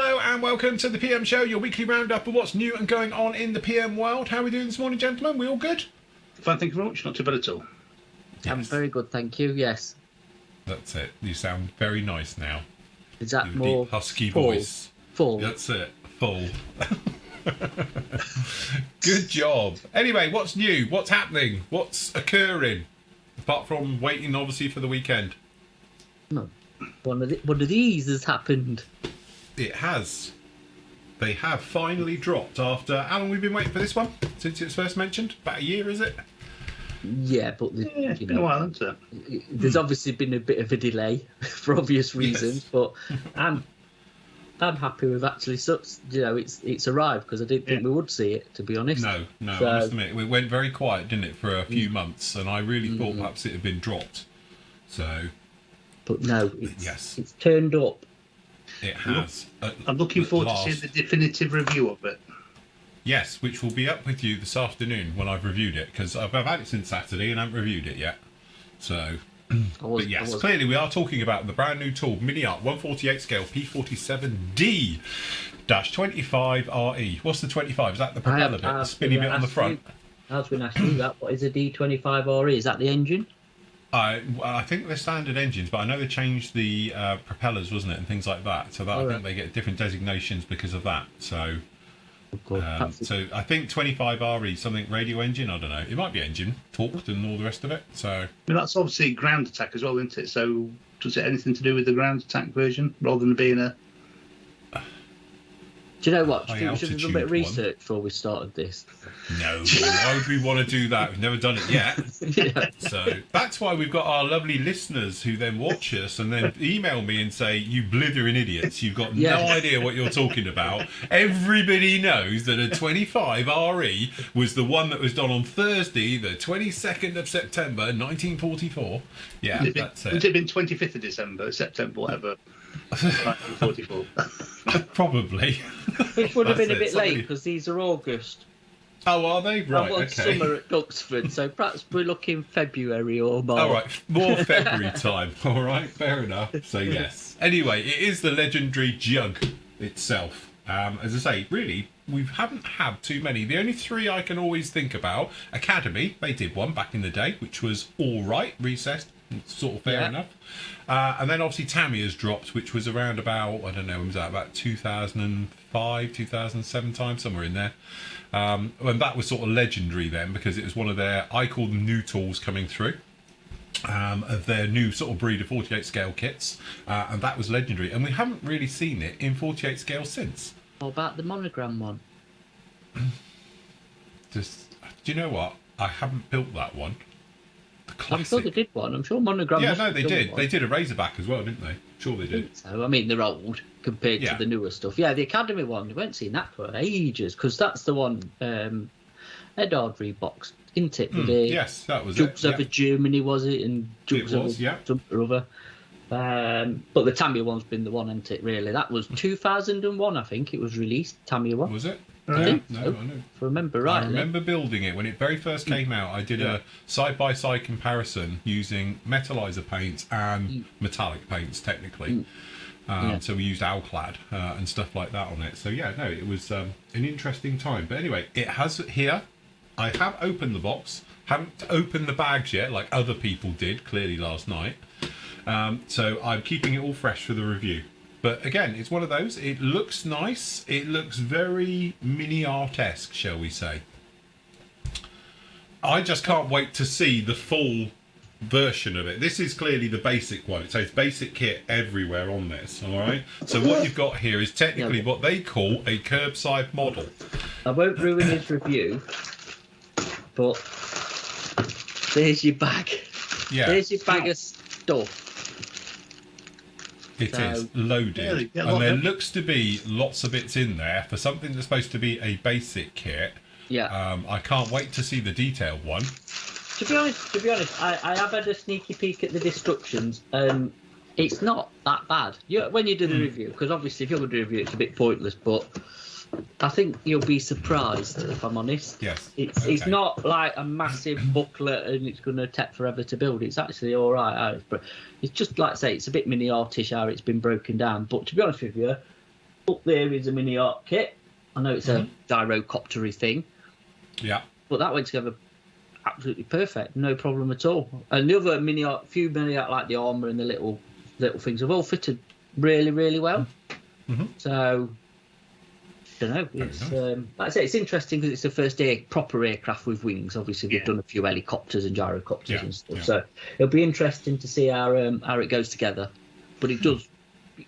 Hello and welcome to the PM Show, your weekly roundup of what's new and going on in the PM world. How are we doing this morning, gentlemen? We all good? Fine, thank you very much. Not too bad at all. Yes. I'm very good, thank you. Yes. That's it. You sound very nice now. Is that your more deep, husky full? voice? Full. That's it. Full. Good job. Anyway, what's new? What's happening? What's occurring? Apart from waiting, obviously, for the weekend. No. One of these has happened. It has. They have finally dropped after... How long have we been waiting for this one? Since it was first mentioned? About a year, is it? Yeah, but... it's been a while, hasn't it? There's obviously been a bit of a delay for obvious reasons, yes. But I'm happy with actually it's arrived, because I didn't think we would see it, to be honest. No, I must admit, it went very quiet, didn't it, for a few months, and I really thought perhaps it had been dropped. So... But no, it's turned up. It has. I'm looking forward to seeing the definitive review of it. Yes, which will be up with you this afternoon when I've reviewed it, because I've had it since Saturday and I haven't reviewed it yet. So, clearly we are talking about the brand new tool, Mini Art 148 scale P-47D 25RE. What's the 25? Is that the propeller bit, the spinny bit on the front? I was going to ask you that. What is a D25RE? Is that the engine? I think they're standard engines, but I know they changed the propellers, wasn't it, and things like that. So I think they get different designations because of that. So, so I think 25RE, something radio engine. I don't know. It might be engine, torqued, and all the rest of it. So I mean, that's obviously ground attack as well, isn't it? So does it anything to do with the ground attack version rather than being a? Do you know what? We should have done a bit of research before we started this. No, why would we want to do that? We've never done it yet. Yeah. So that's why we've got our lovely listeners who then watch us and then email me and say, you blithering idiots, you've got no idea what you're talking about. Everybody knows that a 25RE was the one that was done on Thursday, the 22nd of September, 1944. Yeah, that's it. Would it have been 25th of December, September, whatever? 1944. Probably. Which would have been a bit late, because these are August. Oh, are they? Right, okay. Summer at Duxford, so perhaps we're looking February or March. All right, more February time. All right, fair enough. So, yes. Anyway, it is the legendary jug itself. As I say, really, we haven't had too many. The only three I can always think about, Academy, they did one back in the day, which was all right, recessed, sort of fair enough. And then obviously Tamiya's dropped, which was around about, I don't know, when was that, about 2005, 2007 time, somewhere in there. And that was sort of legendary then, because it was one of their, I call them new tools coming through, of their new sort of breed of 48 scale kits. And that was legendary. And we haven't really seen it in 48 scale since. What about the monogram one? Do you know what? I haven't built that one. I'm sure they did one. I'm sure Monogram. Yeah, no, they did. One. They did a Razorback as well, didn't they? Sure, they did. So I mean, they're old compared to the newer stuff. Yeah, the Academy one. We haven't seen that for ages, because that's the one Edard Reeboks, isn't it? Yes, that was Jugs over Germany, was it? And Jugs over something or other. But the Tamiya one's been the one, hasn't it? Really, that was 2001, I think it was released. Tamiya one. Was it? I think so. I know. If I remember right. I remember building it when it very first came out. I did a side-by-side comparison using metallizer paints and metallic paints, technically. So we used Alclad and stuff like that on it. So yeah, no, it was an interesting time. But anyway, it has here. I have opened the box. Haven't opened the bags yet, like other people did clearly last night. So I'm keeping it all fresh for the review. But again, it's one of those. It looks nice. It looks very mini art-esque, shall we say. I just can't wait to see the full version of it. This is clearly the basic one. It says basic kit everywhere on this, all right? So what you've got here is technically what they call a curbside model. I won't ruin his review, but there's your bag. Yeah. There's your bag of stuff. It is loaded, and there looks to be lots of bits in there for something that's supposed to be a basic kit. Yeah. I can't wait to see the detailed one. To be honest, I have had a sneaky peek at the destructions, and it's not that bad. When you do the review, because obviously if you're going to do a review, it's a bit pointless, but I think you'll be surprised, if I'm honest. Yes. It's not like a massive booklet and it's going to take forever to build. It's actually all right. It's just like I say, it's a bit mini artish how it's been broken down. But to be honest with you, Up there is a mini arc kit. I know it's a gyrocoptery thing, Yeah. but that went together absolutely perfect, no problem at all. And the other few mini arc, like the armor and the little things, have all fitted really, really well. Mm-hmm. So, I don't know. It's like I say, it's interesting because it's the first proper aircraft with wings. Obviously, we've done a few helicopters and gyrocopters and stuff. So it'll be interesting to see how it goes together. But it does,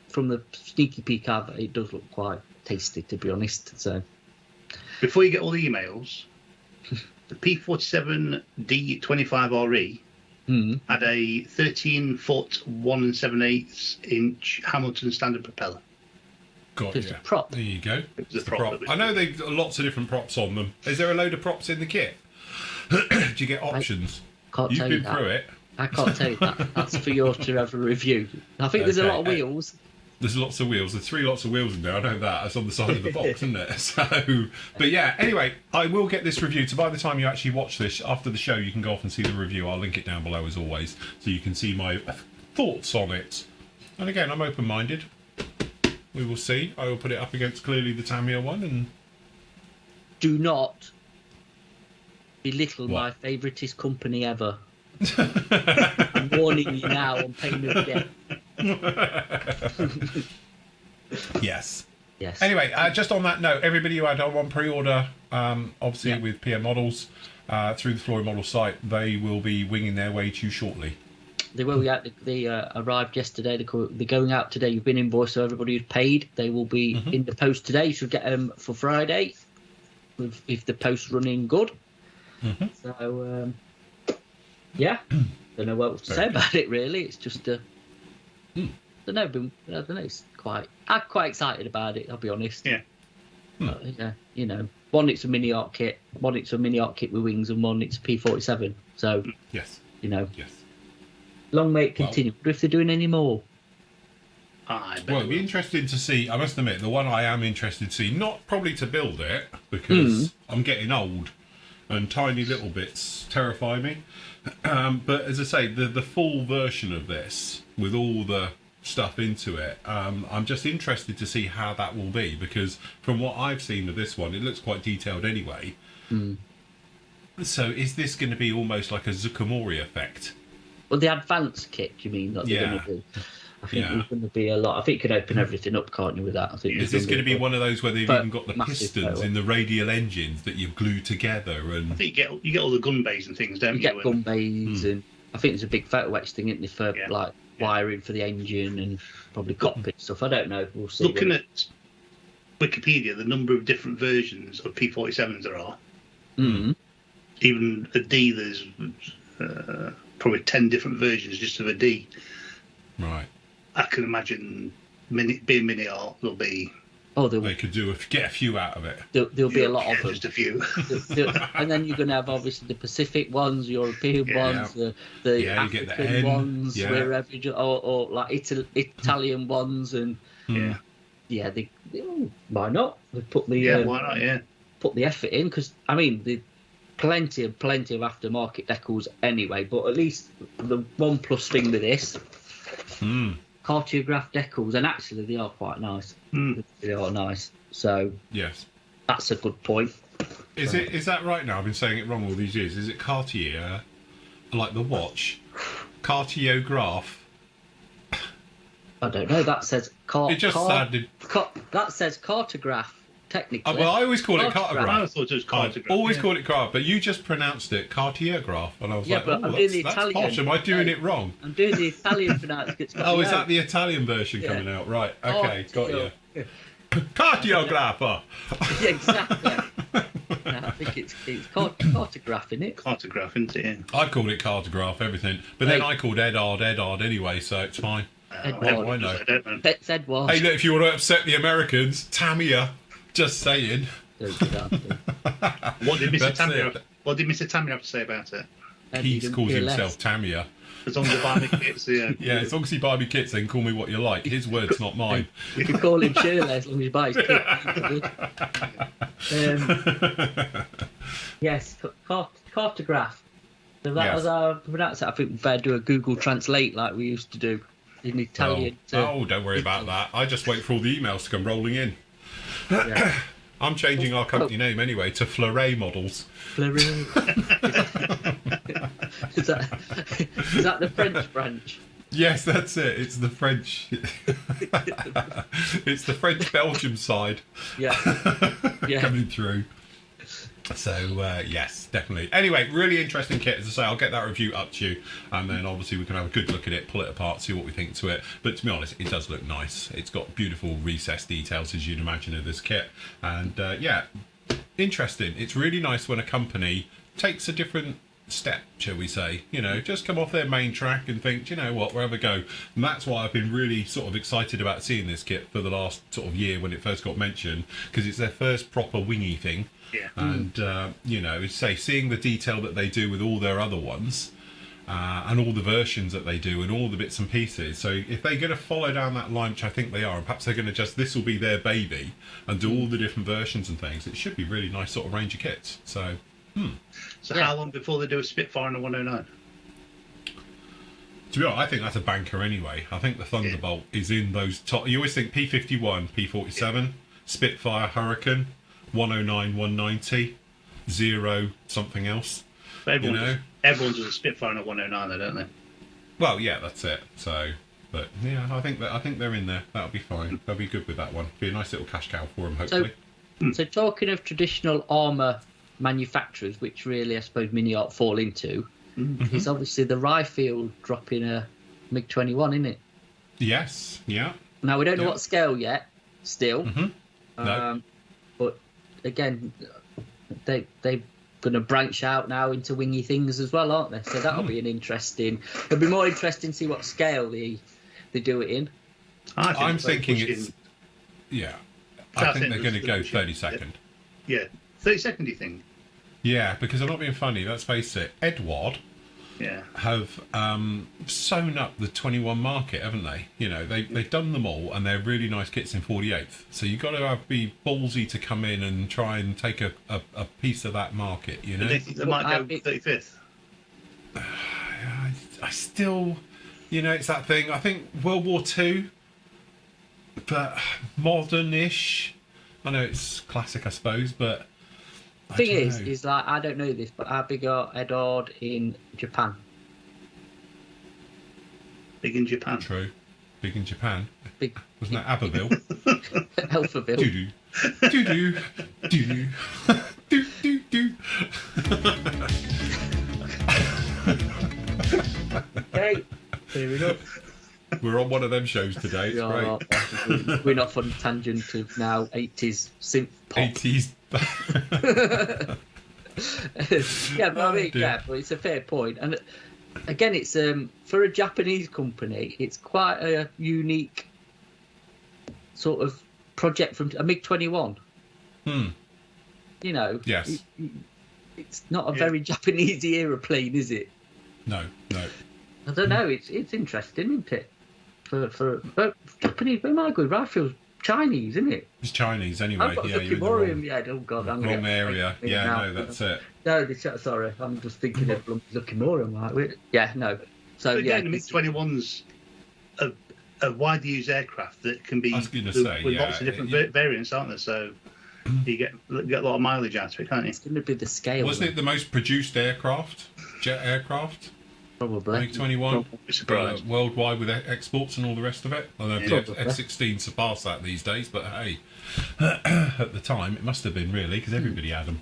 from the sneaky peek I've, it does look quite tasty, to be honest. So, before you get all the emails, the P-47D 25RE had a 13-foot 1 7/8 inch Hamilton standard propeller. Got just you. a prop. There you go. It was It's a the prop. I know they've got lots of different props on them. Is there a load of props in the kit? Do you get options? Can't You've tell been you that. through it. I can't tell you that. That's for yours to have a review. I think there's a Okay. lot of wheels. There's lots of wheels. There's 3 lots of wheels in there. I know that. It's on the side of the box, isn't it? So, but yeah. Anyway, I will get this review. So by the time you actually watch this after the show, you can go off and see the review. I'll link it down below as always, so you can see my thoughts on it. And again, I'm open-minded. We will see. I will put it up against clearly the Tamiya one, and Do not belittle my What? favouriteest company ever. I'm warning you now on pain of death. yes. Yes. Anyway, just on that note, everybody who had on pre-order, obviously with PM Models through the Floyd Model site, they will be winging their way to you shortly. They will be out. They arrived yesterday. They're going out today. You've been invoiced, so everybody who's paid, they will be in the post today. You should get them for Friday, if the post's running good. So, yeah, don't know what to say about it really. It's just I don't know. It's I'm quite excited about it. I'll be honest. Yeah. Yeah, you know, one it's a mini arc kit, with wings, and one it's a P-47. So, Yes. you know, Yes. long may it continue. But if they're doing any more, I bet Well, it it'd be will. interesting to see. I must admit, the one I am interested to see, not probably to build it, because I'm getting old and tiny little bits terrify me. But as I say, the full version of this, with all the stuff into it, I'm just interested to see how that will be, because from what I've seen of this one, it looks quite detailed anyway. So is this going to be almost like a Zucamori effect? well, the advanced kit, you mean that they're going to do? I think there's going to be a lot. I think you can open everything up, can't you? With that, I think. Is this going to be one of those where they've But even got the massive pistons photo. in the radial engines that you glue together? And I think you get all the gun bays and things, don't You you? get gun bays, and I think there's a big photo etch thing, isn't there, for like wiring for the engine and probably cockpit stuff. I don't know. We'll see. Looking at Wikipedia, the number of different versions of P-47s there are. Even a D, there's probably 10 different versions just of a D. right, I can imagine being mini art, there'll be they could get a few out of it. there'll be a lot of them. just a few. And then you're going to have obviously the Pacific ones, European ones, the You get African the N, ones, wherever or like Italian ones, and they why not? They put the Why not? Yeah. put the effort in, because I mean the plenty of aftermarket decals anyway, but at least the one plus thing with this Cartograph decals, and actually they are quite nice. They are nice, so Yes. that's a good point. Is that right now? I've been saying it wrong all these years. Is it Cartier, like the watch? Cartiograph. I don't know. That says It just sounded. that says cartograph. Technically, Well, I always call it cartograph. I thought it was I cartograph. always call it cartograph, but you just pronounced it Cartiergraph, and I was like, but oh, I'm doing the that's Italian. posh. Am I doing it wrong? I'm doing the Italian pronunciation. Oh, is that the Italian version coming out? Right, okay, got you. Yeah, Cartiographer! yeah, exactly. I think it's cartograph, isn't it? Cartograph, isn't it? Yeah. I called it cartograph, everything. But then I called Edard anyway, so it's fine. Edward. I know. I don't know. It's Edward. Hey, look, if you want to upset the Americans, Tamiya, just saying. What did Mr. That's Tamiya? it. What did Mr. Tamiya have to say about it? He calls himself Tamiya. As long as the buy me kits, yeah. Yeah, as long as you buy me kits, then call me what you like. His words, not mine. You can call him Shirley as long as he buys kit. Yes, cartograph. So that was our pronounce it. I think we better do a Google Translate like we used to do in Italian. Don't worry about that. I just wait for all the emails to come rolling in. Yeah. I'm changing our company name anyway to Fleuret Models. Fleuret. Is that the French branch? Yes, that's it. It's the French. It's the French-Belgium side. Yeah. Coming through. So, yes, definitely. Anyway, really interesting kit. As I say, I'll get that review up to you, and then obviously we can have a good look at it, pull it apart, see what we think to it. But to be honest, it does look nice. It's got beautiful recessed details, as you'd imagine, of this kit. And, yeah, interesting. It's really nice when a company takes a different step, shall we say, just come off their main track and think, you know what, we'll have a go. And that's why I've been really sort of excited about seeing this kit for the last sort of year when it first got mentioned, because it's their first proper wingy thing. Yeah. And seeing the detail that they do with all their other ones, and all the versions that they do and all the bits and pieces. So if they're going to follow down that line, which I think they are, and perhaps they're going to this will be their baby, and do all the different versions and things, it should be really nice sort of range of kits. So how long before they do a Spitfire and a 109? To be honest, I think that's a banker anyway. I think the Thunderbolt is in those top. You always think P-51, P-47, Spitfire, Hurricane, 109, 190, 0, something else. Everyone does a Spitfire and a 109, though, don't they? Well, yeah, that's it. So, but yeah, I think they're in there. That'll be fine. They'll be good with that one. Be a nice little cash cow for them, hopefully. So talking of traditional armour manufacturers, which really I suppose Mini Art fall into, is obviously the Ryefield dropping a MiG-21, isn't it? Yes, yeah. Now we don't know what scale yet, still. No. But again, they're going to branch out now into wingy things as well, aren't they? So that'll be it'll be more interesting to see what scale they do it in. I'm thinking it's... Yeah. I think they're going to go 32nd. Yeah. 32nd, do you think? Yeah, because I'm not being funny. Let's face it. Edward have sewn up the 21 market, haven't they? They've done them all, and they're really nice kits in 48th. So you've got to be ballsy to come in and try and take a piece of that market, But they think they might go 35th? I still... it's that thing. I think World War II, but modern-ish. I know it's classic, I suppose, but... The thing is like, I don't know this, but how big are Edward in Japan? Big in Japan. True. Big in Japan. Big. Wasn't that Aberville? Alphaville. Doo-doo. Doo-doo. Doo-doo. Doo-doo-doo. Okay, fair enough. We're on one of them shows today. It's great. We're off on a tangent of now 80s synth pop. 80s. But it's a fair point. And again, it's for a Japanese company, it's quite a unique sort of project from a MiG-21. Yes. It's not a very Japanese aeroplane, is it? No. I don't know. It's interesting, isn't it? For Japanese, but my good, Rifle's Chinese, isn't it? It's Chinese anyway. I've got you're in the wrong area. No, that's it. No, sorry, I'm just thinking of Lucky Morium. No. So but again, the MiG-21's a widely used aircraft that can be with lots of different variants, aren't there? So you get a lot of mileage out of it, can't you? It's going to be the scale. Wasn't it the most produced jet aircraft? Probably. MiG-21 worldwide with exports and all the rest of it. I don't know if F-16 surpassed that these days, but hey, at the time it must have been really because everybody had them.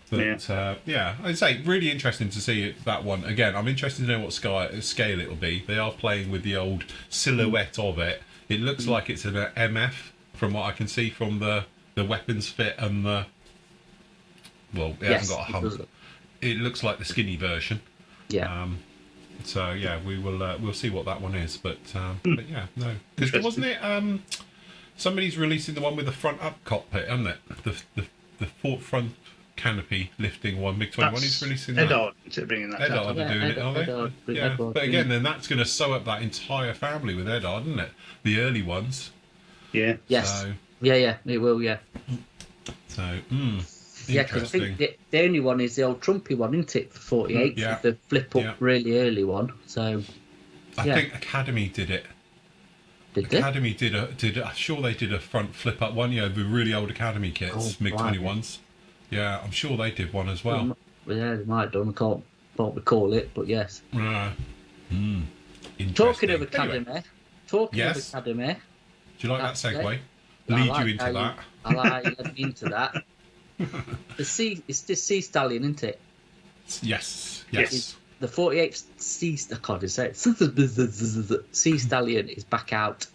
But I'd say really interesting to see that one again. I'm interested to know what scale it'll be. They are playing with the old silhouette of it. It looks like it's an MF from what I can see from the weapons fit and the. Well, it hasn't got a hump. It looks like the skinny version. Yeah. So yeah, we'll see what that one is, but yeah, no, because wasn't it? Somebody's releasing the one with the front up cockpit, isn't it? The front canopy lifting one, MiG-21 is releasing that. Edard to bringing that. Edard are doing it, are they? Yeah, but again, then that's going to sew up that entire family with Edard, isn't it? The early ones. Yeah. Yes. So, yeah, it will. Yeah. So. Yeah, because I think the only one is the old Trumpy one, isn't it, for 48? Yeah. The flip-up really early one. So, I think Academy did it. Did they? Academy did I'm sure they did a front flip up one, the really old Academy kits, MiG 21s. Yeah, I'm sure they did one as well. Yeah, they might have done. I can't recall it, but yes. Talking of Academy, Anyway, of yes. Academy. Do you like that segue? I Lead like you into that. I like you led me into that. It's this Sea Stallion, isn't it? Yes. The 48th Sea. I can't even say it. Sea Stallion is back out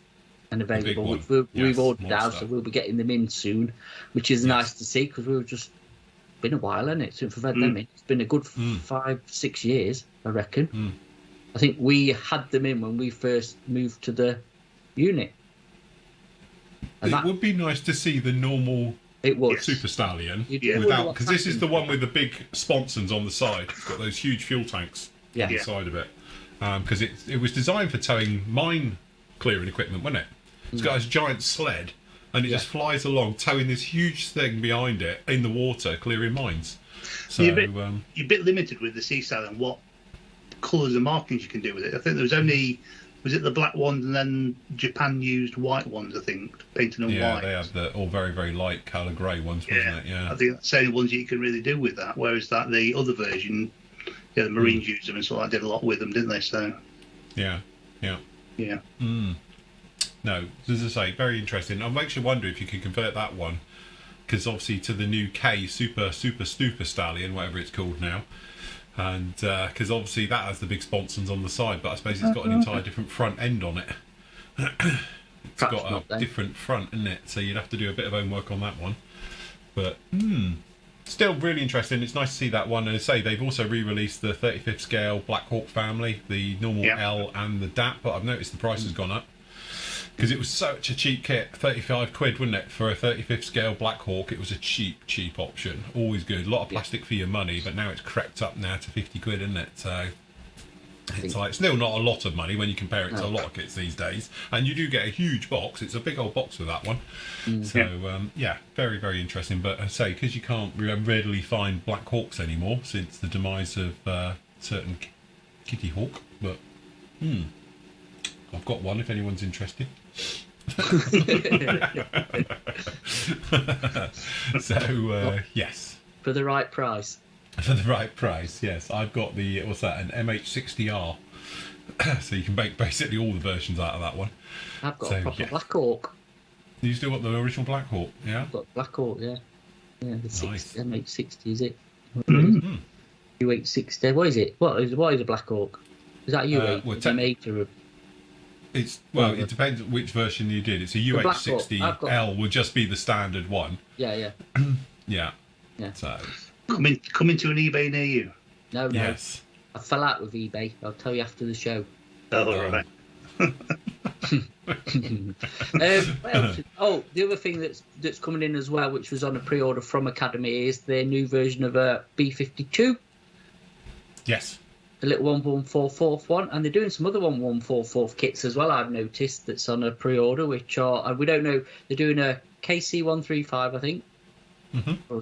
and available. We've ordered now, so we'll be getting them in soon, which is nice to see because we've just been a while, hasn't it, since we've had them in. It's been a good 5-6 years, I reckon. I think we had them in when we first moved to the unit. And it would be nice to see the normal Super Stallion without, because this is the one with the big sponsons on the side. It's got those huge fuel tanks on the side of it. Because it was designed for towing mine clearing equipment, wasn't it? It's got this giant sled, and it just flies along, towing this huge thing behind it in the water, clearing mines. So you're a bit limited with the Sea Stallion what colours and markings you can do with it. I think there was only... Was it the black ones and then Japan used white ones, I think, painted them white? Yeah, they have the all very, very light colour grey ones, wasn't it? Yeah. I think that's the only ones you can really do with that, whereas the other version, the Marines used them and so I did a lot with them, didn't they? So. Yeah. No, as I say, very interesting. I makes you wonder if you could convert that one, because obviously to the new K Super Stallion, whatever it's called now. And because obviously that has the big sponsons on the side, but I suppose it's got an entire different front end on it. It's got a different front, isn't it? So you'd have to do a bit of homework on that one. But still really interesting. It's nice to see that one. And as I say, they've also re-released the 35th scale Black Hawk family, the normal L and the DAP, but I've noticed the price has gone up. Because it was such a cheap kit, 35 quid, wasn't it? For a 35th scale Black Hawk, it was a cheap option. Always good. A lot of plastic for your money, but now it's crept up now to 50 quid, isn't it? So it's like still not a lot of money when you compare it to a lot of kits these days. And you do get a huge box. It's a big old box with that one. So very, very interesting. But I say, because you can't readily find Black Hawks anymore since the demise of certain Kitty Hawk, but I've got one if anyone's interested. So yes, for the right price. For the right price, yes. I've got the an MH60R, so you can make basically all the versions out of that one. I've got a proper Black Hawk. You still got the original Black Hawk, yeah? I've got Black Hawk, yeah. The MH60 is it? U860. What is it? What is a Black Hawk? Is that U8? M8 or it depends which version you did. It's a UH60L would just be the standard one. Yeah. Yeah. So coming to an eBay near you. No. Yes. I fell out with eBay. I'll tell you after the show. Oh, right. The other thing that's coming in as well, which was on a pre-order from Academy, is their new version of a B-52. Yes. The little 1144th one, and they're doing some other 1144th kits as well. I've noticed that's on a pre-order, which are we don't know. They're doing a KC-135, I think. Or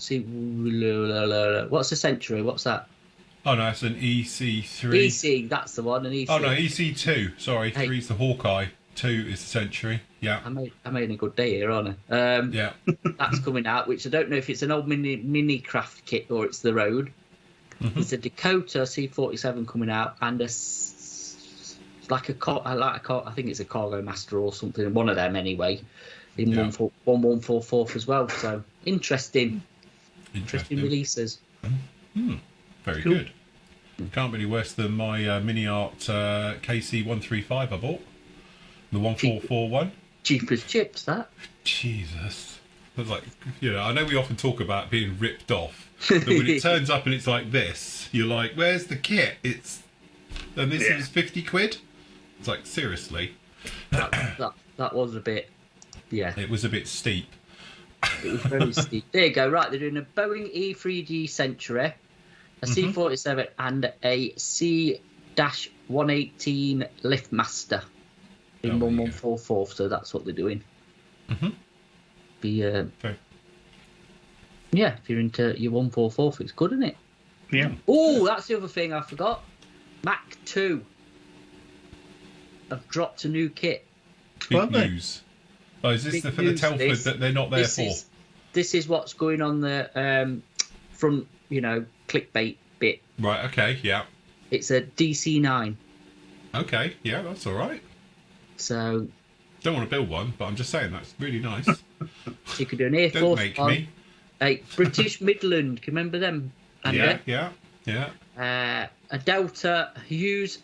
what's the Century? What's that? Oh no, it's an EC3. EC, that's the one. An EC. Oh no, EC2. Sorry, 3 is the Hawkeye. 2 is the Century. Yeah. I made a good day here, aren't I? Yeah. That's coming out, which I don't know if it's an old mini craft kit or it's the road. There's a Dakota C47 coming out, and I think it's a Cargo Master or something. One of them anyway. In 1144 as well. So interesting releases. Very good. Can't be any worse than my Mini Art KC135 I bought. The 1441. Cheap as chips, that. Jesus. It's like, I know we often talk about being ripped off, but when it turns up and it's like this, you're like, where's the kit? This is 50 quid? It's like, seriously. That was a bit, It was a bit steep. It was very steep. There you go, right, they're doing a Boeing E3G Century, a C-47 and a C-118 Liftmaster in 1144, so that's what they're doing. If you're into your 144, it's good, isn't it? Yeah. Oh, that's the other thing I forgot. Mac 2 have dropped a new kit. Big Aren't they? news. Oh, is this Big for the news, Telford this. that they're not there This for? this is what's going on the front, clickbait bit. Right, okay, yeah. It's a DC9. Okay, yeah, that's all right. So Don't want to build one, but I'm just saying that's really nice. you could do an Air Don't Force make one. me. A British Midland, can you remember them? Yeah, Andy? yeah. A Delta Hughes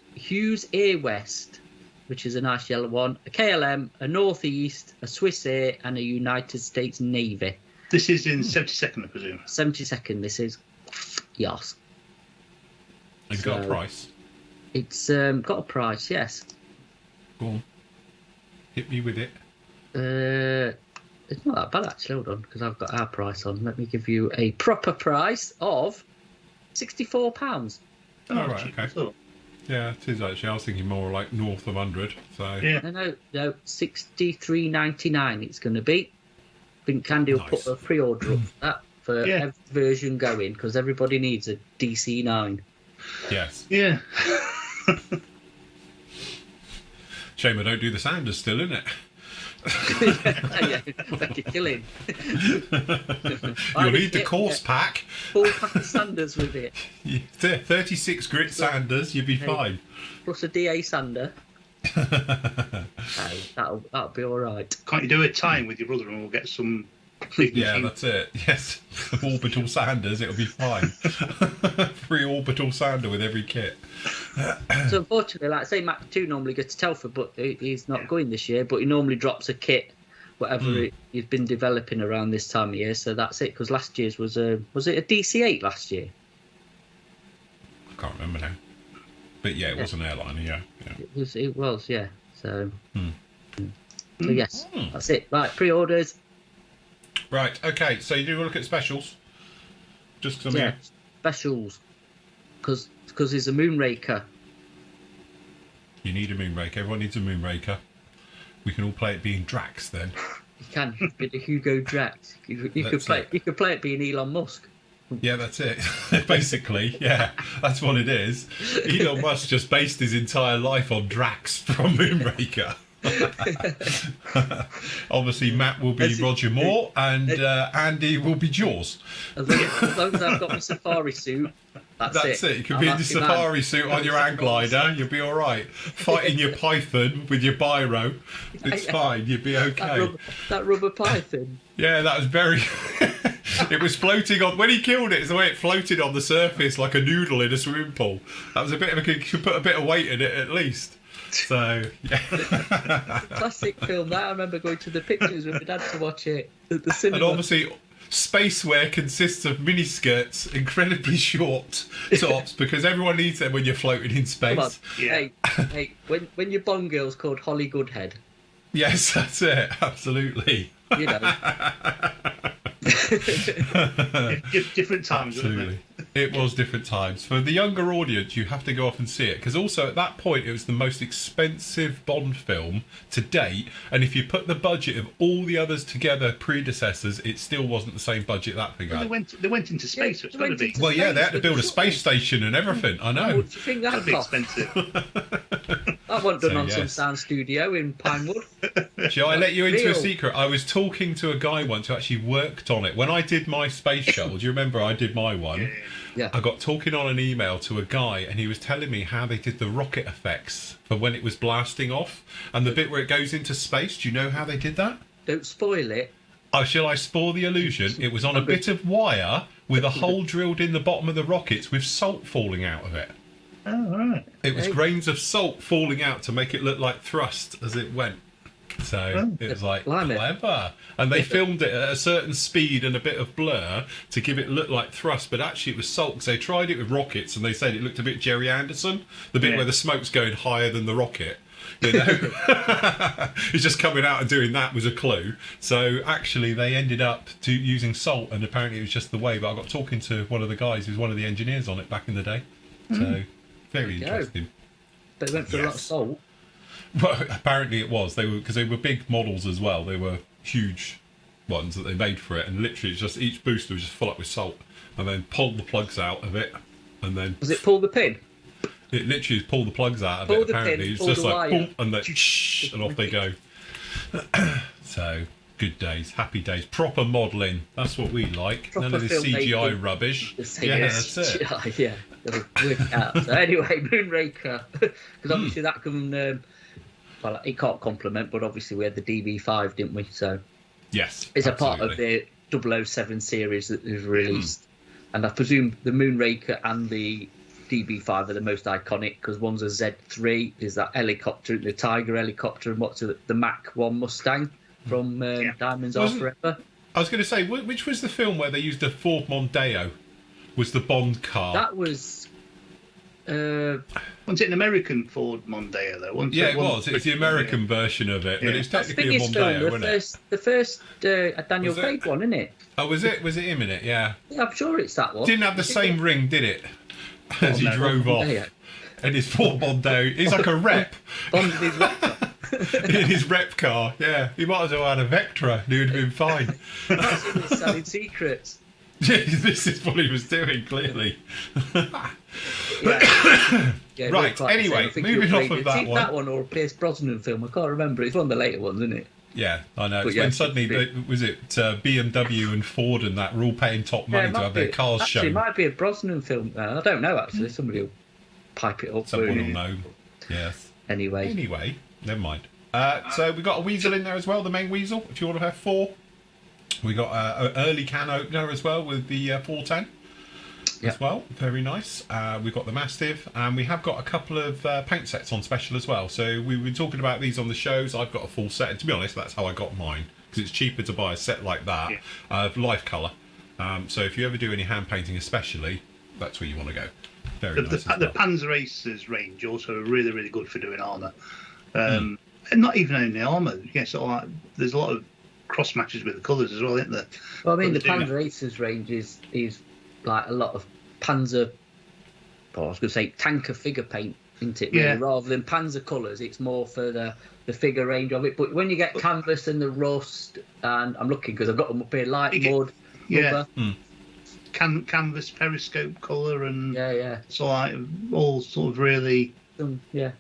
Air West, which is a nice yellow one. A KLM, a Northeast, a Swiss Air, and a United States Navy. This is in 72nd, I presume. 72nd. This is yes. And got a price. It's got a price, yes. Go on. Hit me with it. It's not that bad actually. Hold on, because I've got our price on. Let me give you a proper price of £64. Oh, right, cheap, okay. so. Yeah, it is actually. I was thinking more like north of 100. So Yeah. No, £63.99. It's going to be. I think Candy will put Nice. a pre-order up for that for every version going, because everybody needs a DC9. yes. Yeah. Shame I don't do the Sanders still, isn't it? Yeah, make a killing. You'll need the course pack. Full pack of Sanders with it, 36 grit Sanders, you'll be fine. plus a DA sander. That'll be all right. Can't you do a time with your brother and we'll get some... Yeah, that's it. Yes, orbital Sanders, it'll be fine. Free orbital sander with every kit. So unfortunately, like I say, Mac 2 normally gets to Telford, but he's not going this year. But he normally drops a kit, whatever he's been developing around this time of year. So that's it. Because last year's was it a DC8 last year? I can't remember now. But yeah, it was an airliner, yeah. It was, yeah. So, so yes, that's it. Right, pre-orders. Right, okay, so you do look at specials? Just because I'm Yeah, here. specials. Because there's a Moonraker. You need a Moonraker. Everyone needs a Moonraker. We can all play it being Drax then. You can be the Hugo Drax. You could That's play. it. You could play it being Elon Musk. Yeah, that's it. Basically, yeah, that's what it is. Elon Musk just based his entire life on Drax from Moonraker. Obviously, Matt will be Roger Moore and Andy will be Jaws. As long as I've got my safari suit, that's it. You can I'm be in the happy man. safari suit on your hang glider. You'll be all right. Fighting your python with your biro. It's fine. You'll be okay. That rubber python. Yeah, that was very... It was floating on... When he killed it, it's the way it floated on the surface like a noodle in a swimming pool. That was a bit of a... You could put a bit of weight in it at least. So, yeah. Classic film. That I remember going to the pictures with my dad to watch it at the cinema. And obviously, spacewear consists of miniskirts, incredibly short tops, because everyone needs them when you're floating in Come on. space. Yeah. Hey, when your Bond girl's called Holly Goodhead, Yes, that's it. Absolutely. you know. Different times, wasn't Absolutely. it? It was different times. For the younger audience, you have to go off and see it. Because also, at that point, it was the most expensive Bond film to date. And if you put the budget of all the others together, predecessors, it still wasn't the same budget that thing Well, had. they went into space, so it's they got to went be. into- Well, yeah, they had to build a space station and everything. I know. What do you think that That'd be cost? expensive. That wasn't done So, on some yes. sound studio in Pinewood. Shall I let you into Real. a secret? I was talking to a guy once who actually worked on it. When I did my space shuttle, do you remember I did my one? Yeah. I got talking on an email to a guy and he was telling me how they did the rocket effects for when it was blasting off. And the bit where it goes into space, do you know how they did that? Don't spoil it. Oh, shall I spoil the illusion? It was on a bit of wire with a hole drilled in the bottom of the rockets with salt falling out of it. Oh, right. It was Hey. grains of salt falling out to make it look like thrust as it went. So it was like Blimey. clever. And they filmed it at a certain speed and a bit of blur to give it look like thrust, but actually it was salt because they tried it with rockets and they said it looked a bit Jerry Anderson, the bit Yeah. where the smoke's going higher than the rocket. You know, it's just coming out and doing that was a clue. So actually, they ended up using salt, and apparently it was just the way. But I got talking to one of the guys who's one of the engineers on it back in the day. So very you go. interesting. But it went for a lot of Yes. salt. Well, apparently it was. They were because they were big models as well. They were huge ones that they made for it, and literally it's just each booster was just full up with salt, and then pulled the plugs out of it, and then Was it pull the pin? it literally is pull the plugs out of Pull it. the Apparently pin, it's pull just the like wire. boom, and then and off they go. So, good days, happy days. Proper modelling. That's what we like. Proper None of this CGI filmmaking. rubbish. Just Yeah, say that's it. Yeah, it'll work it out. So anyway, Moonraker, because obviously that can, well, it can't complement, but obviously we had the DB5, didn't we? So Yes. it's a part of absolutely. the 007 series that was released, and I presume the Moonraker and the DB5 are the most iconic because one's a Z3, is that helicopter, the Tiger helicopter, and what's it, the Mach 1 Mustang from Diamonds Are Wasn't- Forever. I was going to say, which was the film where they used a Ford Mondeo? Was the Bond car? That was. Wasn't it an American Ford Mondeo though? Yeah, it was. It's the American version of it, but Yeah. it's That's technically a Finney's Mondeo, film, wasn't it? the first Daniel Was it? Craig one, isn't it? Oh, was it? Was it him in it? Yeah. Yeah, I'm sure it's that one. Didn't have the same ring, did it? As he no. drove off. Mondeo. And his Ford Mondeo, he's like a rep Bond is Raptor. in his rep car. Yeah, he might as well had a Vectra. He would have been fine. That's him selling secrets. This is what he was doing, clearly. Yeah. Yeah, Right, quite the same. anyway, I think moving he off upgraded. of that It's either one. that one or a Pierce Brosnan film. I can't remember. It's one of the later ones, isn't it? Yeah, I know. But It's yeah, when it's suddenly, big. was it BMW and Ford and that were all paying top money it to might have their be- cars actually, it shown. might be a Brosnan film. I don't know, actually. Somebody will pipe it up. Someone for will you. know. Yes. Anyway. Anyway, never mind. So we got a weasel in there as well, the main weasel, if you want to have 4. We got an early can opener as well with the 410 Yeah. as well. Very nice. We've got the Mastiff, and we have got a couple of paint sets on special as well. So we were talking about these on the shows. I've got a full set, and to be honest, that's how I got mine, because it's cheaper to buy a set like that of life colour. So if you ever do any hand painting especially, that's where you want to go. Very nice. The Panzer Aces range also are really, really good for doing armour. And not even only armour. Yeah, sort of like, there's a lot of cross matches with the colours as well, isn't there? Well, I mean, the But they're doing Panzer Aces range is like a lot of Panzer, I was going to say tanker figure paint, isn't it? Really? Yeah. Rather than Panzer colours, it's more for the figure range of it. But when you get canvas and the rust, and I'm looking because I've got them up here, light You get- mud, yeah. rubber. Canvas, periscope colour, and Yeah. so like all sort of really. Yeah.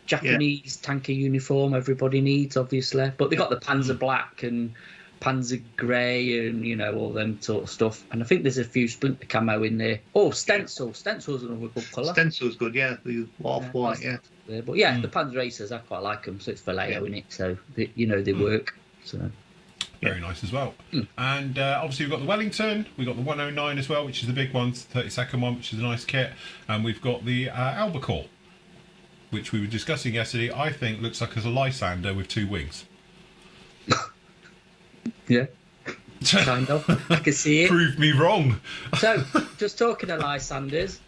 Japanese tanker uniform everybody needs, obviously. But they got the Panzer Black and Panzer Grey and, all them sort of stuff. And I think there's a few Splinter camo in there. Oh, Stencil. Stencil's another good colour. Stencil's good, yeah. The off-white, yeah. But yeah, the Panzer Racers, I quite like them. So it's Vallejo, in it. So, they work. So Very nice as well. And obviously we've got the Wellington, we've got the 109 as well, which is the big one, 32nd one, which is a nice kit. And we've got the Albacore, which we were discussing yesterday. I think looks like as a Lysander with 2 wings. yeah, kind of. I can see it. Prove me wrong. So, just talking of Lysanders,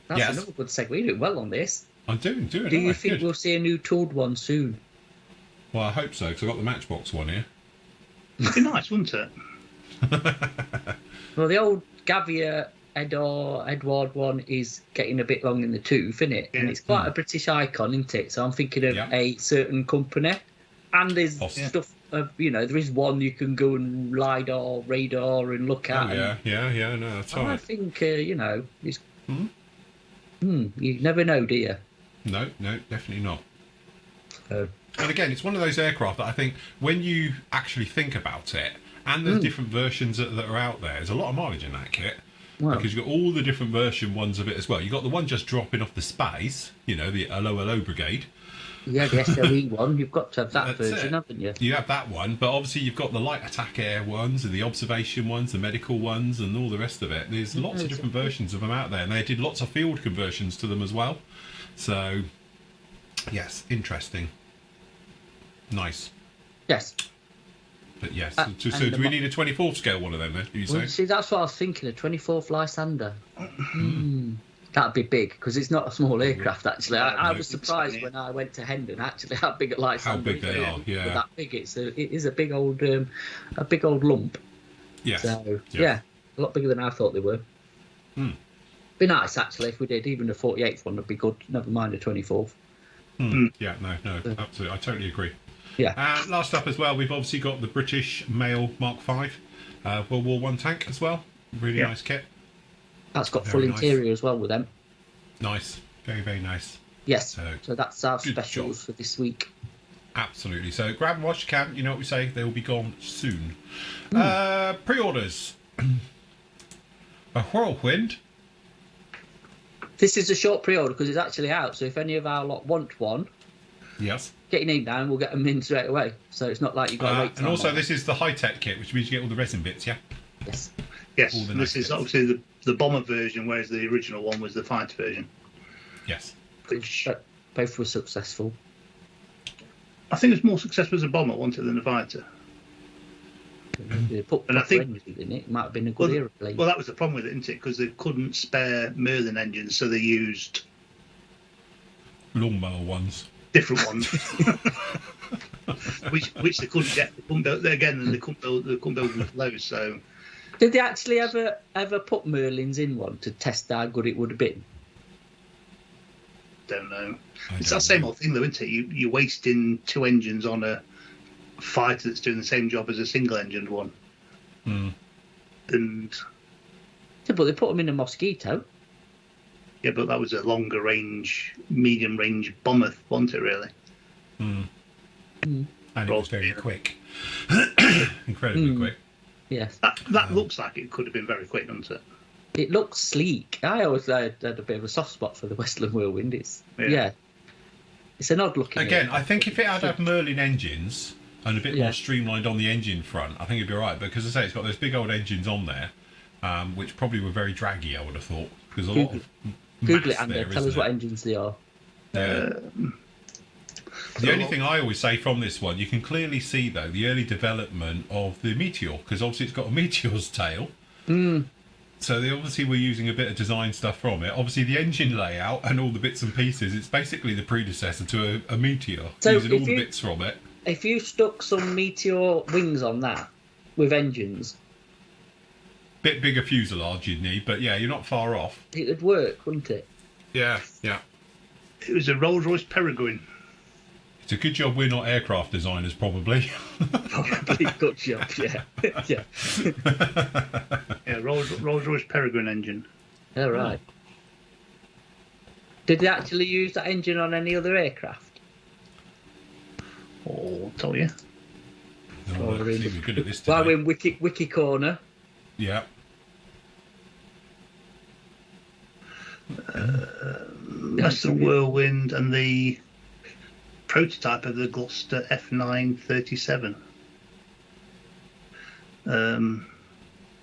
that's Yes. another good segue. You're doing well on this. I'm doing Do aren't you I? think Good. we'll see a new tooled one soon? Well, I hope so, because I've got the Matchbox one here. It'd be nice, wouldn't it? Well, the old Gavia Edward one is getting a bit long in the tooth, isn't it? And Yeah. it's quite a British icon, isn't it? So I'm thinking of Yeah. a certain company. And there's Awesome. stuff of, there is one you can go and LiDAR, radar and look at. Oh, yeah, no, that's And I right. think, it's... you never know, do you? No, definitely not. So, And again, it's one of those aircraft that I think when you actually think about it, and there's different versions that are out there, there's a lot of mileage in that kit. well, Because you've got all the different version ones of it as well. You've got the one just dropping off the Spies, the Hello Brigade. yeah, the SOE one, you've got to have that That's version, it. haven't you? You have that one, but obviously you've got the light attack air ones and the observation ones, the medical ones, and all the rest of it. There's lots of different versions of them out there, and they did lots of field conversions to them as well. So, yes, interesting. Nice. Yes. But yes, And so the do we need a 24th scale one of them then, you Well, say? see, that's what I was thinking, a 24th Lysander. That'd be big, because it's not a small aircraft, actually. I no, was it's surprised tiny. when I went to Hendon, actually, how big a Lysander How big they is. are, yeah. They're that big. It is a big old lump. Yes. So, Yes. yeah, a lot bigger than I thought they were. Be nice, actually, if we did. Even the 48th one would be good, never mind the 24th. Yeah, no, absolutely. I totally agree. Yeah. And last up as well, we've obviously got the British Mail Mark V World War One tank as well. Really Yeah. nice kit. That's got Very full nice. interior as well with them. Nice. Very, very nice. Yes. So, So that's our good specials job. for this week. Absolutely. So grab them whilst you can. You know what we say? They will be gone soon. Pre-orders. A Whirlwind. This is a short pre-order because it's actually out. So if any of our lot want one, Yes. get your name down. We'll get them in straight away. So it's not like you've got to wait. And also, this is the high-tech kit, which means you get all the resin bits. Yeah. Yes. Yes, All the this is nice obviously the bomber version, whereas the original one was the fighter version. Yes. Which Both were successful. I think it's more successful as a bomber, wasn't it, than a fighter? They put And I think- engines in it. It might have been a good aeroplane. Well, that was the problem with it, isn't it? Because they couldn't spare Merlin engines, so they used Lawnmower ones. different ones, which they couldn't get. They couldn't build, again, and they couldn't build them with lows. So Did they actually ever put Merlins in one to test how good it would have been? don't know. I It's don't that same know. old thing, though, isn't it? You're wasting two engines on a fighter that's doing the same job as a single-engined one, Mm. and Yeah, but they put them in a Mosquito. yeah, but that was a longer range, medium range bomber, wasn't it? Really? Mm. Mm. And it was very quick. Incredibly quick. Yes. That looks like it could have been very quick, doesn't it? It looks sleek. I always had a bit of a soft spot for the Westland Whirlwind. Yeah. It's an odd looking. Again, I think if it had Merlin engines and a bit Yeah. more streamlined on the engine front, I think it'd be all right. Because as I say, it's got those big old engines on there, which probably were very draggy, I would have thought. Because a lot of Google mass it, Andy. there, Tell isn't us what it? engines they are. The only thing I always say from this one, you can clearly see, though, the early development of the Meteor, because obviously it's got a Meteor's tail. So they obviously were using a bit of design stuff from it. Obviously the engine layout and all the bits and pieces, it's basically the predecessor to a Meteor, So using all if the you- bits from it. If you stuck some Meteor wings on that with engines, Bit bigger fuselage you'd need, but yeah, you're not far off. it would work, wouldn't it? Yeah, yeah. It was a Rolls-Royce Peregrine. It's a good job we're not aircraft designers, probably. Probably good job, yeah. Yeah. Yeah, Rolls-Royce Peregrine engine. All right. Did they actually use that engine on any other aircraft? Oh, I'll tell you. No, Well, let's see, we're good at this While today. we're in Wiki Corner, Yeah. Western Whirlwind and the prototype of the Gloucester F937.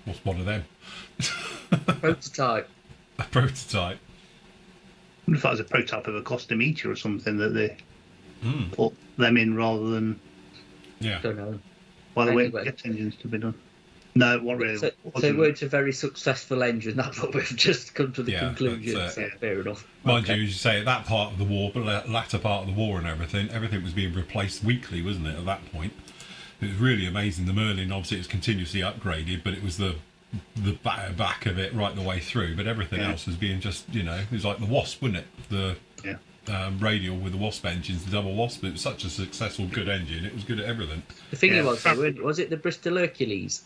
What's one of them? prototype. A prototype. I wonder if that was a prototype of a Gloucester Meteor or something that they Mm. put them in rather than Yeah. Don't know. while they wait for Anyway. jet engines to be done. No, it wasn't really. So it wasn't. weren't a very successful engine. That's what we've just come to the Yeah, conclusion. that's So it. fair enough. Mind Okay. you, as you say, at that part of the war, but latter part of the war and everything was being replaced weekly, wasn't it, at that point? It was really amazing. The Merlin, obviously, it was continuously upgraded, but it was the back of it right the way through. But everything Yeah. else was being just, it was like the Wasp, wasn't it? The Yeah. radial with the Wasp engines, the double Wasp. It was such a successful, good engine. It was good at everything. The thing Yeah. was it the Bristol Hercules?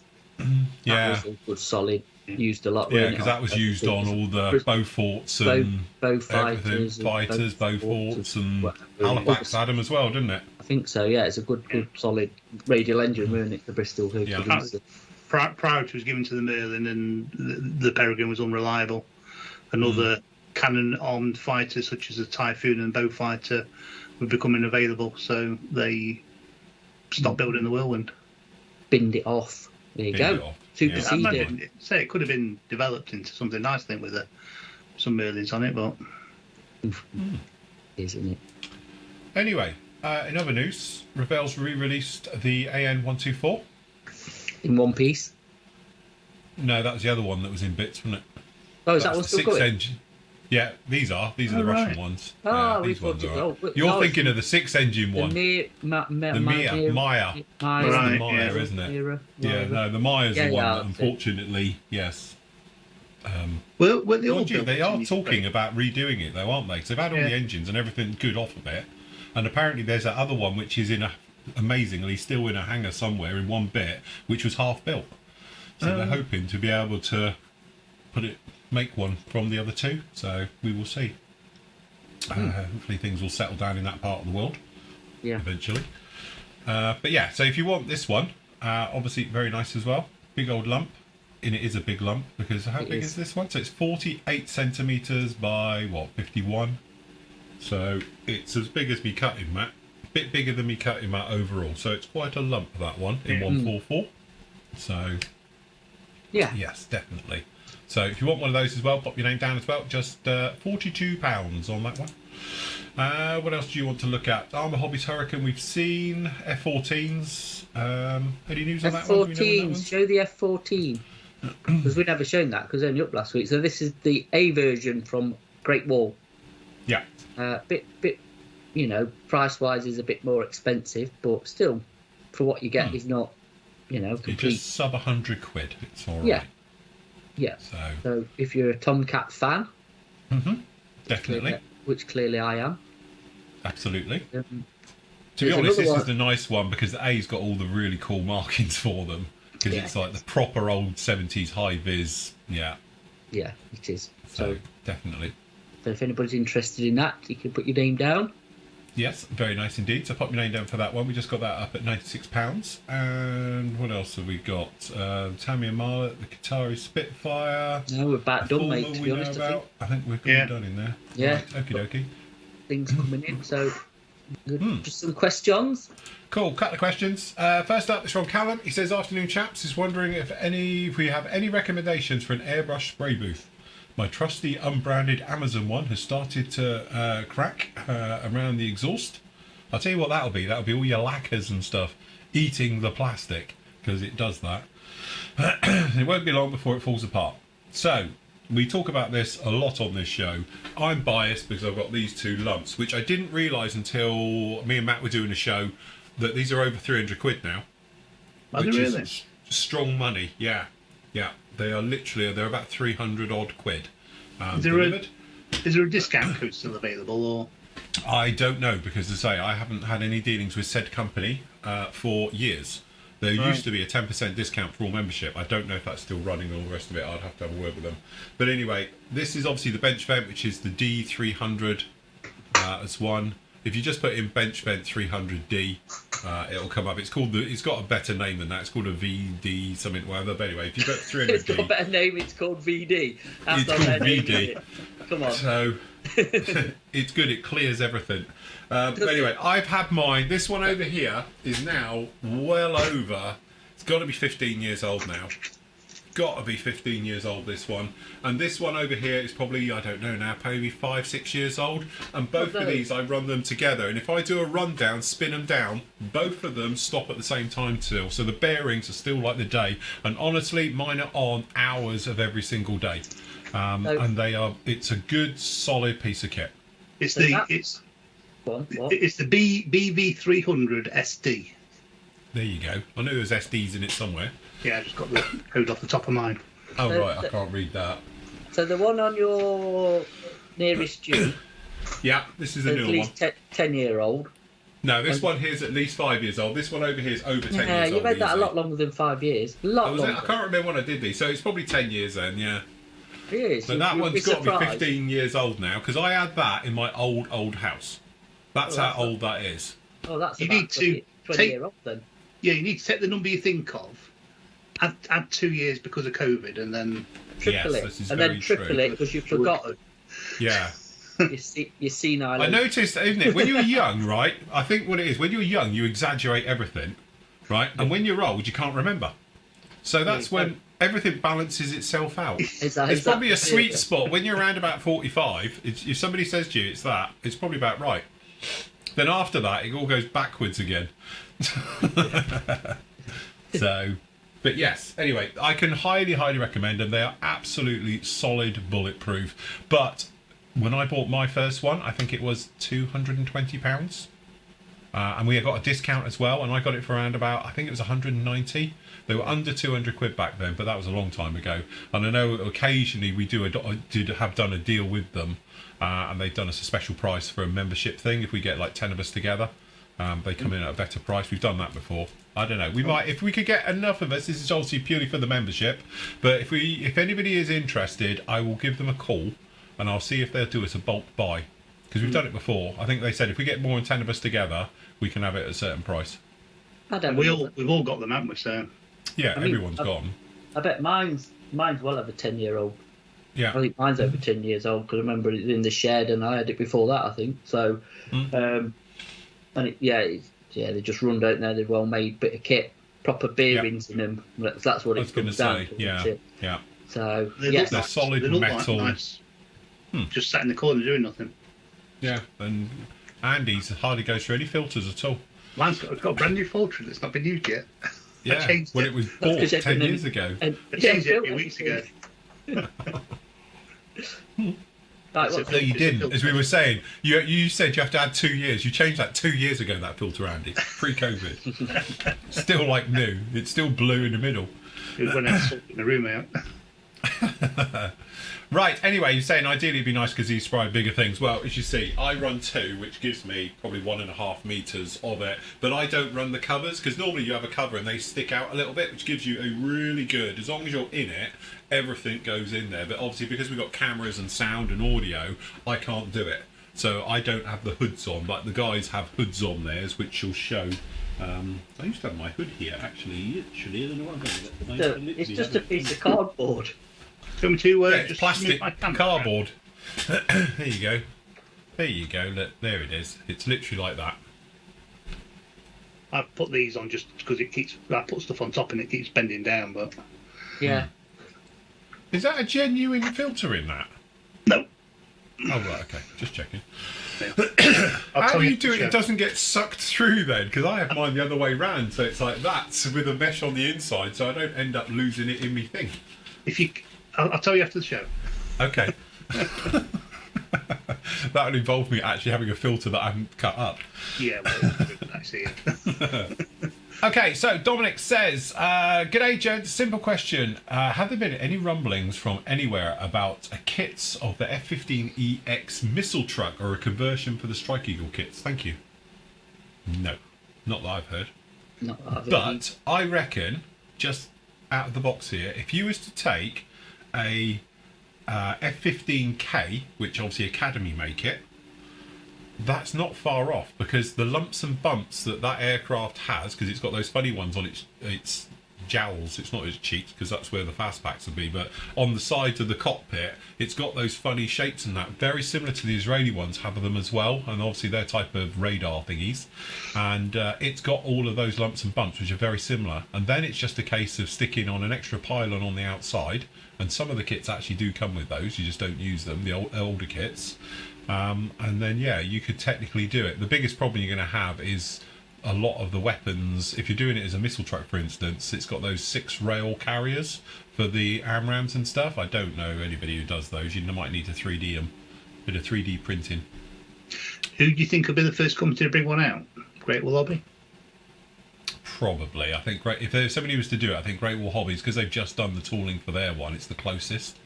Yeah. That was a good, solid, used a lot. Yeah, weren't it, because that was used on all the Bristol- Beauforts Bow and fighters, everything. Fighters, Beauforts, and Halifax had them as well, didn't it? I think so. Yeah, it's a good, solid radial engine, weren't it? The Bristol Hercules. Yeah. Priority was given to the Merlin, and the Peregrine was unreliable. Another cannon-armed fighters, such as the Typhoon and Beaufighter, were becoming available, so they stopped building the Whirlwind. Binned it off. There you Binned it go. off. Superseded. Yeah. Say it could have been developed into something nice, I think, with some Merlins on it, but Isn't it? Anyway, in other news, Revell's re-released the AN-124. In one piece. No, that was the other one that was in bits, wasn't it? Oh, is that That's one the still sixth going? engine. Yeah, these are the Oh, Russian right. ones. Oh, yeah, we these thought ones it- are. oh, but- You're no, thinking of the six-engine The one. Maya, The Maya, Right, It's the Maya, yeah. isn't it? Mira, Yeah, Mira. no, the Maya's Yeah, the one yeah, that, that's it. unfortunately, yes. well, the Mind old you, they are buildings- talking about redoing it, though, aren't they? Because they've had all Yeah. the engines and everything good off of it. And apparently there's that other one which is amazingly still in a hangar somewhere in one bit, which was half built. So they're hoping to be able to make one from the other two. So we will see. Hopefully things will settle down in that part of the world. eventually. But yeah, so if you want this one, obviously very nice as well. Big old lump. And it is a big lump because how big is this one? So it's 48 centimetres by 51. So it's as big as me cutting mat. A bit bigger than me cutting mat overall. So it's quite a lump, that one, in 144. So yes, definitely. So if you want one of those as well, pop your name down as well. Just £42 on that one. What else do you want to look at? Armour Hobbies Hurricane we've seen. F-14s. Any news on that one? F-14s. Show the F-14. Because we'd never shown that because only up last week. So this is the A version from Great Wall. Yeah. Bit, price-wise is a bit more expensive, but still, for what you get, is not, complete. It's just sub £100. It's all right. Yeah. Yeah. So if you're a Tomcat fan, definitely, which clearly I am. Absolutely. To be honest, this is the nice one because the A's got all the really cool markings for them. Because it's like the proper old 70s high-vis, Yeah, it is. So definitely. So if anybody's interested in that, you can put your name down. Yes, very nice indeed. So pop your name down for that one. We just got that up at £96. And what else have we got? Tammy and Marlet, the Qatari Spitfire. No, we're about done, mate, to be honest. I think we're done in there. Yeah. Right, okie dokie. Things coming in, so just some questions. Cool, couple of questions. First up is from Callum. He says, afternoon chaps, he's wondering if we have any recommendations for an airbrush spray booth. My trusty unbranded Amazon one has started to crack around the exhaust. I'll tell you what that'll be. That'll be all your lacquers and stuff eating the plastic, because it does that. It won't be long before it falls apart. So, we talk about this a lot on this show. I'm biased because I've got these two lumps, which I didn't realise until me and Matt were doing a show, that these are over £300 now. Are they really? Is strong money, yeah. They are literally, they're about 300 odd quid. Is there a discount code still available, or? I don't know, because as I say, I haven't had any dealings with said company for years. There used to be a 10% discount for all membership. I don't know if that's still running and all the rest of it. I'd have to have a word with them. But anyway, this is obviously the bench vent, which is the D300 as one. If you just put in bench vent 300D, it'll come up. It's got a better name than that. It's called a VD something, whatever. But anyway, if you put 300D, it's got a better name. It's called VD. It's called VD. Come on. So it's good. It clears everything. But anyway, I've had mine. This one over here is now well over. It's got to be 15 years old now. Got to be 15 years old, this one. And this one over here is probably, I don't know now, maybe 5-6 years old. And both of these, I run them together. And if I do a rundown, spin them down, both of them stop at the same time still. So the bearings are still like the day. And honestly, mine are on hours of every single day. And it's a good, solid piece of kit. It's the BV300 SD. There you go. I knew there was SDs in it somewhere. Yeah, I just got the code off the top of mine. Oh, right, I can't read that. So the one on your nearest due... Yeah, this is a new one. At least 10-year-old. No, this one here is at least 5 years old. This one over here is over 10 years old. Yeah, you've had that a lot longer than 5 years. A lot longer. I can't remember when I did these, so it's probably 10 years then, yeah. It is. But that one's got to be 15 years old now, because I had that in my old house. That's how old that is. Oh, that's you about need to 20-year-old then. Yeah, you need to take the number you think of, add 2 years because of COVID, and then triple it. And then triple it because you've forgotten. Yeah. You're senile. I noticed, isn't it, when you're young, right? I think what it is, when you're young, you exaggerate everything, right? And when you're old, you can't remember. So that's when everything balances itself out. It's probably a sweet spot. When you're around about 45, if somebody says to you it's probably about right. Then after that, it all goes backwards again. So, but yes, anyway, I can highly recommend them. They are absolutely solid, bulletproof. But when I bought my first one, I think it was £220. And we got a discount as well, and I got it for around about, I think it was 190. They were under 200 quid back then, but that was a long time ago. And I know occasionally we have done a deal with them, and they've done us a special price for a membership thing. If we get like 10 of us together, they come in at a better price. We've done that before. I don't know. We might, if we could get enough of us. This is obviously purely for the membership, but if anybody is interested, I will give them a call, and I'll see if they'll do us a bulk buy. because we've done it before. I think they said if we get more than 10 of us together, we can have it at a certain price. I don't We've know. all got them, haven't we? So Yeah, I mean, everyone's got 'em. I bet mine's well over 10-year-old. Yeah. I think mine's over 10 years old because I remember it in the shed and I had it before that, I think. So, and they just run out there. They're well made bit of kit, proper bearings in them. That's what I it was going to comes down say, to. yeah, isn't it? yeah. So, They're solid they look metal. Like nice. Just sat in the corner doing nothing. Yeah, and Andy's hardly goes through any filters at all. Mine's got a brand new filter that's not been used yet. Yeah, I changed when it. it was bought 'cause 10 years ago. And, I changed it a few weeks ago. Right, So what's No, you It's a didn't. filter. As we were saying, you said you have to add 2 years. You changed that 2 years ago, that filter, Andy, pre-COVID. Still like new. It's still blue in the middle. It was when I was sorting the room out. Right, anyway, you're saying ideally it'd be nice because these spray bigger things. Well, as you see, I run 2, which gives me probably 1.5 metres of it. But I don't run the covers because normally you have a cover and they stick out a little bit, which gives you a really good, as long as you're in it, everything goes in there. But obviously because we've got cameras and sound and audio, I can't do it. So I don't have the hoods on, but the guys have hoods on theirs, which will show. I used to have my hood here, actually. I don't know what I'm going with it. it's just a piece of cardboard. Do you want me to Yeah, it's just plastic move my camera cardboard. There you go. There you go. Look, there it is. It's literally like that. I've put these on just because I put stuff on top and it keeps bending down, but Yeah. Is that a genuine filter in that? no. Oh right, okay. Just checking. I'll How tell do you after do the it? show. It doesn't get sucked through then, because I have mine the other way round, so it's like that with a mesh on the inside, so I don't end up losing it in me thing. I'll tell you after the show. Okay. That would involve me actually having a filter that I haven't cut up. Yeah, well, I see it. Okay, so Dominic says, G'day, gents. Simple question. Have there been any rumblings from anywhere about a kits of the F-15EX missile truck or a conversion for the Strike Eagle kits? Thank you. No, not that I've heard. Not that I've But I reckon, just out of the box here, if you was to take a F-15K, which obviously Academy make it, that's not far off, because the lumps and bumps that aircraft has, because it's got those funny ones on its jowls, it's not its cheeks, because that's where the fastbacks would be, but on the sides of the cockpit, it's got those funny shapes and that, very similar to the Israeli ones have them as well, and obviously their type of radar thingies, and it's got all of those lumps and bumps, which are very similar, and then it's just a case of sticking on an extra pylon on the outside, and some of the kits actually do come with those, you just don't use them, the older kits. And then, yeah, you could technically do it. The biggest problem you're going to have is a lot of the weapons. If you're doing it as a missile truck, for instance, it's got those 6 rail carriers for the AMRAAMs and stuff. I don't know anybody who does those. You might need to 3D them. Bit of 3D printing. Who do you think will be the first company to bring one out? Great Wall Hobby? Probably. I think if there's somebody who was to do it, I think Great Wall Hobbies, because they've just done the tooling for their one, it's the closest.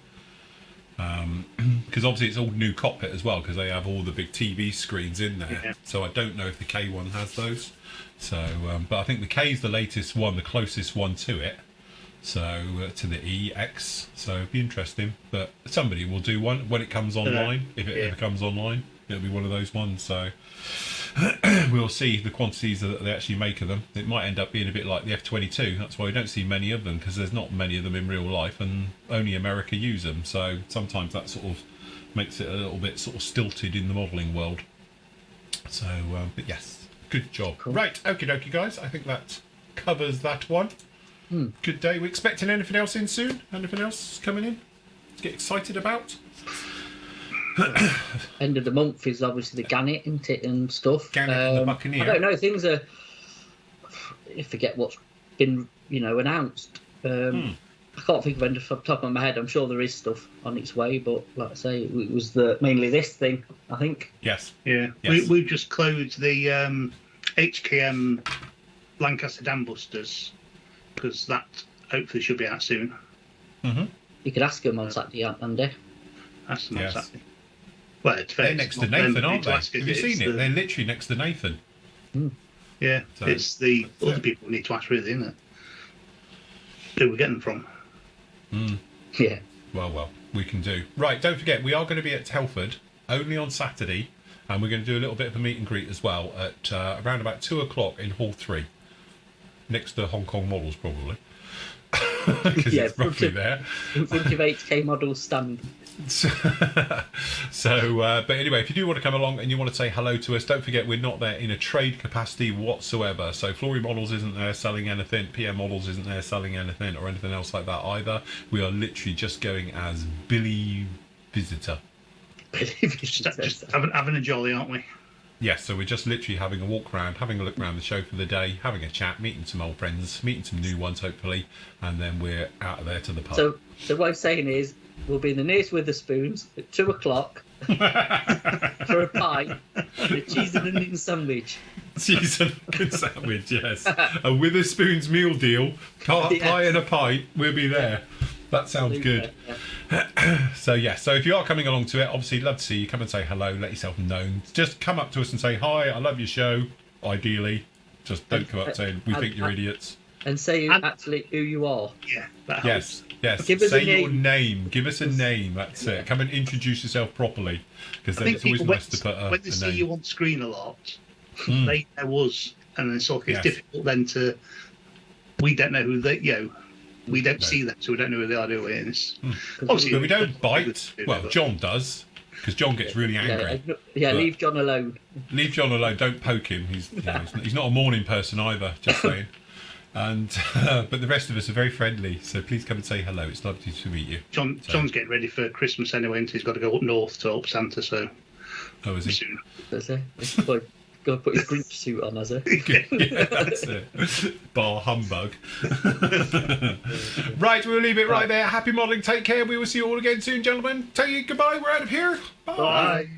Because obviously it's all new cockpit as well, because they have all the big TV screens in there. Yeah. So I don't know if the K1 has those. So, but I think the K is the latest one, the closest one to it. So to the EX. So it'd be interesting. But somebody will do one when it comes online. If it ever comes online, it'll be one of those ones. So we'll see the quantities that they actually make of them. It might end up being a bit like the F-22. That's why we don't see many of them, because there's not many of them in real life, and only America use them. So sometimes that sort of makes it a little bit sort of stilted in the modelling world. So, but yes, good job. Cool. Right, okie dokie, guys. I think that covers that one. Good day. We expecting anything else in soon? Anything else coming in to get excited about? End of the month is obviously the Gannet, isn't it, and stuff. Gannet and the Buccaneer. I don't know. Things are. I forget what's been, announced. I can't think of anything off the top of my head. I'm sure there is stuff on its way, but like I say, it was mainly this thing, I think. Yes. Yeah. Yes. We've just closed the HKM Lancaster Dam Busters, because that hopefully should be out soon. Mm-hmm. You could ask him on Saturday, Andy. That's not Yes. Saturday. Well, it's fair. They're it's next to not them Nathan, who aren't to they? ask, Have is you it? seen It's it? the- They're literally next to Nathan. Yeah, So- it's the other people we need to ask, really, isn't it? Who we're getting them from. Yeah. Well, we can do. Right, don't forget, we are going to be at Telford only on Saturday, and we're going to do a little bit of a meet and greet as well at around about 2 o'clock in Hall 3, next to Hong Kong Models probably, because it's roughly there. In front of 8K Models stand. So, but anyway, if you do want to come along and you want to say hello to us, don't forget we're not there in a trade capacity whatsoever. So Flory Models isn't there selling anything, PM Models isn't there selling anything or anything else like that either. We are literally just going as Billy Visitor. Just having a jolly, aren't we? Yes, so we're just literally having a walk around, having a look around the show for the day, having a chat, meeting some old friends, meeting some new ones hopefully, and then we're out of there to the pub. So what I'm saying is, we'll be in the nearest Witherspoons at 2 o'clock for a pie and a cheese and onion sandwich. Cheese and onion sandwich, yes. A Witherspoons meal deal, pie and a pint, we'll be there. That sounds good. Yeah. So if you are coming along to it, obviously love to see you. Come and say hello, let yourself known. Just come up to us and say, hi, I love your show, ideally. Just don't come up saying, we think you're idiots. And say actually who you are. Yeah, that helps. Yes. Give us say a name. your name. Give us a name. That's it. Come and introduce yourself properly, because then it's always nice to put a when they see name. you on screen a lot, they know us, and then so it's difficult then to. We don't know who they. We don't see them, so we don't know who they are doing. Obviously, but we don't bite. Well, John does, because John gets really angry. Leave John alone. Leave John alone. Don't poke him. He's not a morning person either. Just saying. And but the rest of us are very friendly, so please come and say hello. It's lovely to meet you. John's getting ready for Christmas anyway, and he's got to go up north to help Santa. So, is he? Soon. That's it. Go put his Grinch suit on, has it? Yeah, that's it. Bar humbug. Right, we'll leave it right there. Happy modelling. Take care. We will see you all again soon, gentlemen. Tell you goodbye. We're out of here. Bye. Bye.